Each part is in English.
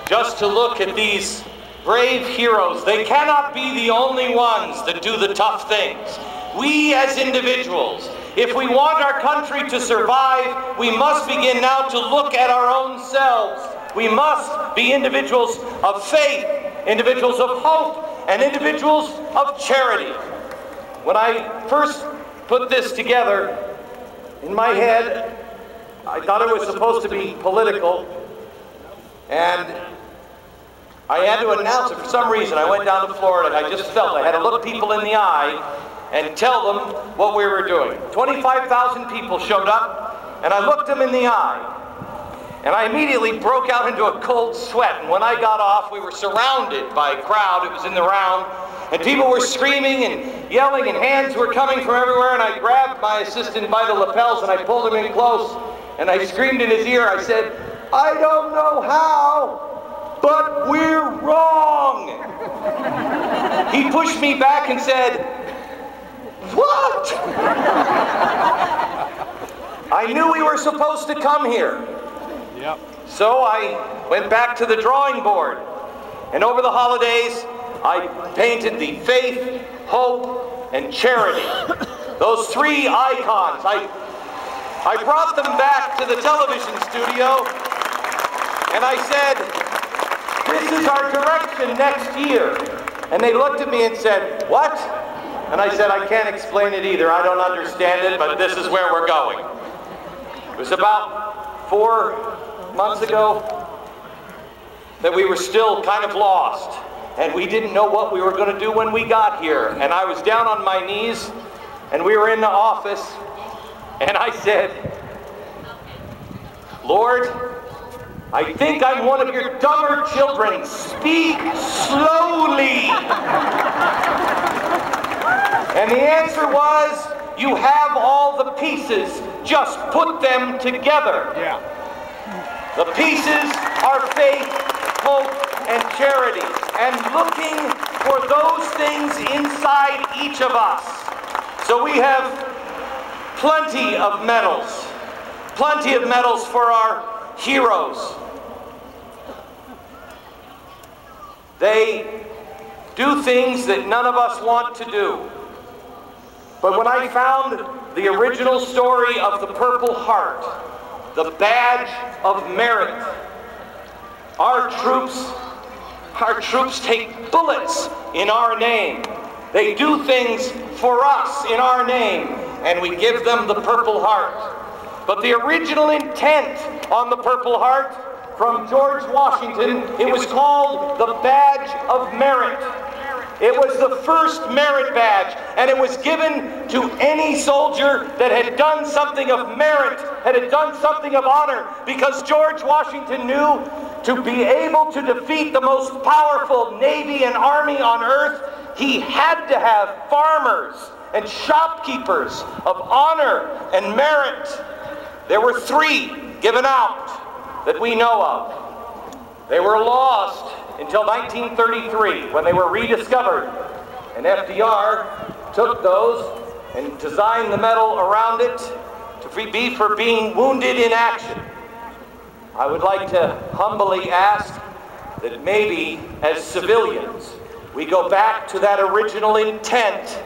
just to look at these brave heroes. They cannot be the only ones that do the tough things. We as individuals, if we want our country to survive, we must begin now to look at our own selves. We must be individuals of faith, individuals of hope, and individuals of charity. When I first put this together, in my head, I thought it was supposed to be political, and I had to announce it for some reason. I went down to Florida and I just felt I had to look people in the eye and tell them what we were doing. 25,000 people showed up, and I looked them in the eye. And I immediately broke out into a cold sweat. And when I got off, we were surrounded by a crowd. It was in the round. And people were screaming and yelling, and hands were coming from everywhere. And I grabbed my assistant by the lapels, and I pulled him in close. And I screamed in his ear. I said, "I don't know how, but we're wrong." He pushed me back and said, "What?" I knew we were supposed to come here. Yep. So I went back to the drawing board, and over the holidays I painted the faith, hope, and charity. Those three icons. I brought them back to the television studio, and I said, "This is our direction next year." And they looked at me and said, "What?" And I said, "I can't explain it either. I don't understand it, but this is where we're going." It was about 4 months ago that we were still kind of lost, and we didn't know what we were going to do when we got here. And I was down on my knees, and we were in the office, and I said, "Lord, I think I'm one of your dumber children. Speak slowly." And the answer was, "You have all the pieces. Just put them together." Yeah. The pieces are faith, hope, and charity, and looking for those things inside each of us. So we have plenty of medals for our heroes. They do things that none of us want to do. But when I found the original story of the Purple Heart, the badge of merit, our troops take bullets in our name. They do things for us in our name, and we give them the Purple Heart. But the original intent on the Purple Heart from George Washington, it was called the Badge of Merit. It was the first merit badge, and it was given to any soldier that had done something of merit, had done something of honor, because George Washington knew to be able to defeat the most powerful navy and army on earth, he had to have farmers and shopkeepers of honor and merit. There were 3 given out that we know of. They were lost until 1933, when they were rediscovered. And FDR took those and designed the medal around it to be for being wounded in action. I would like to humbly ask that maybe as civilians, we go back to that original intent,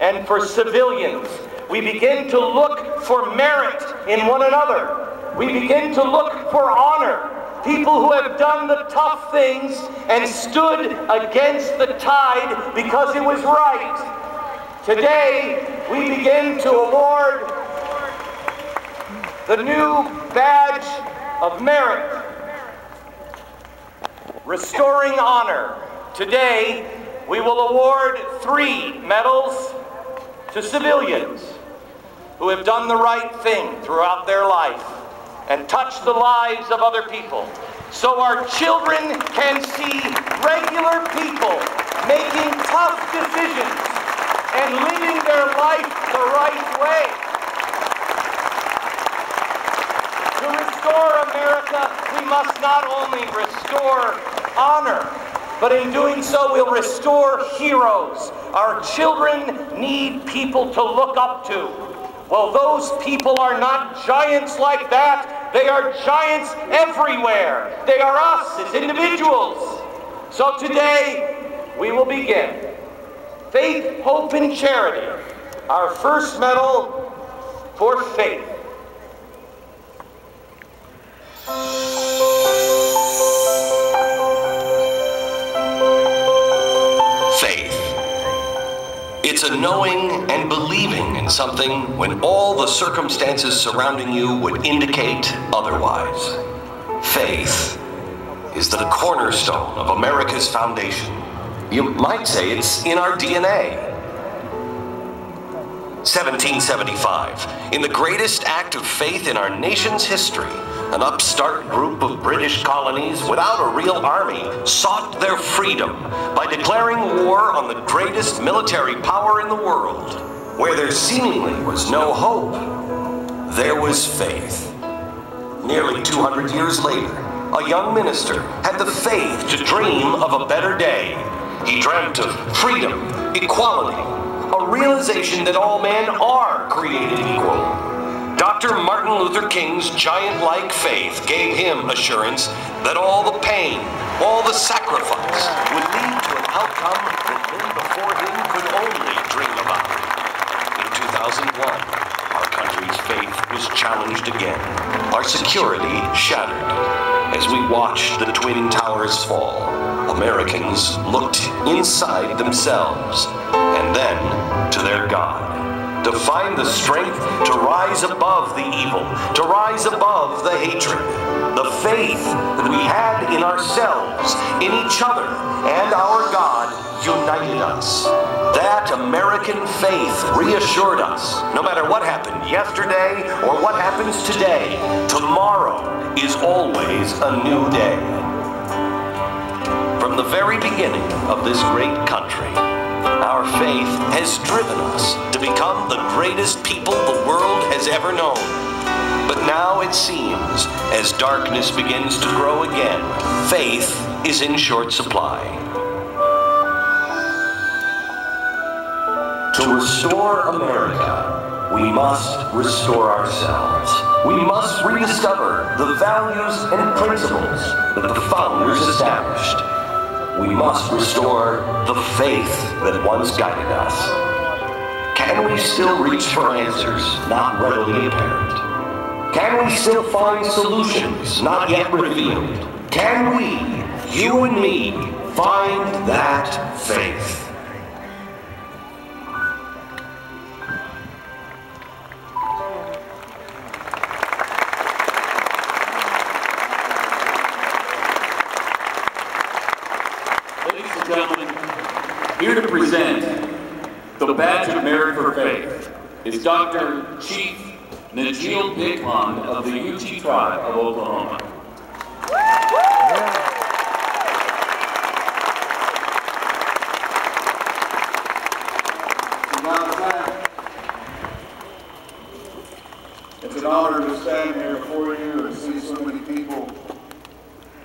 and for civilians, we begin to look for merit in one another. We begin to look for honor. People who have done the tough things and stood against the tide because it was right. Today, we begin to award the new badge of merit, restoring honor. Today, we will award 3 medals to civilians who have done the right thing throughout their life and touch the lives of other people, so our children can see regular people making tough decisions and living their life the right way. To restore America, we must not only restore honor, but in doing so, we'll restore heroes. Our children need people to look up to. Well, those people are not giants like that. They are giants everywhere. They are us as individuals. So today, we will begin. Faith, Hope, and Charity. Our first medal for faith. Faith. It's a knowing and believing in something when all the circumstances surrounding you would indicate otherwise. Faith is the cornerstone of America's foundation. You might say it's in our DNA. 1775, in the greatest act of faith in our nation's history, an upstart group of British colonies without a real army sought their freedom by declaring war on the greatest military power in the world. Where there seemingly was no hope, there was faith. Nearly 200 years later, a young minister had the faith to dream of a better day. He dreamt of freedom, equality, a realization that all men are created equal. Dr. Martin Luther King's giant-like faith gave him assurance that all the pain, all the sacrifice would lead to an outcome that men before him could only dream about. In 2001, our country's faith was challenged again, our security shattered. As we watched the Twin Towers fall, Americans looked inside themselves and then to their God, to find the strength to rise above the evil, to rise above the hatred. The faith that we had in ourselves, in each other, and our God united us. That American faith reassured us, no matter what happened yesterday or what happens today, tomorrow is always a new day. From the very beginning of this great country, our faith has driven us to become the greatest people the world has ever known. But now it seems, as darkness begins to grow again, faith is in short supply. To restore America, we must restore ourselves. We must rediscover the values and principles that the founders established. We must restore the faith that once guided us. Can we still reach for answers not readily apparent? Can we still find solutions not yet revealed? Can we, you and me, find that faith? Ladies and gentlemen, here to present the Badge of Merit for Faith is Dr. Chief Najeel Biglan of the Ute Tribe of Oklahoma. It's an honor to stand here before you and see so many people.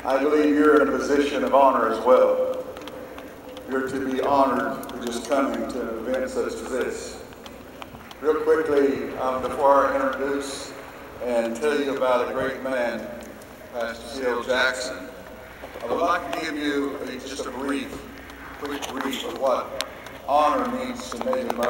I believe you're in a position of honor as well. You're to be honored for just coming to an event such as this. Real quickly, before I introduce and tell you about a great man, Pastor C.L. Jackson, I would like to give you just a quick brief of what honor means to Native Americans.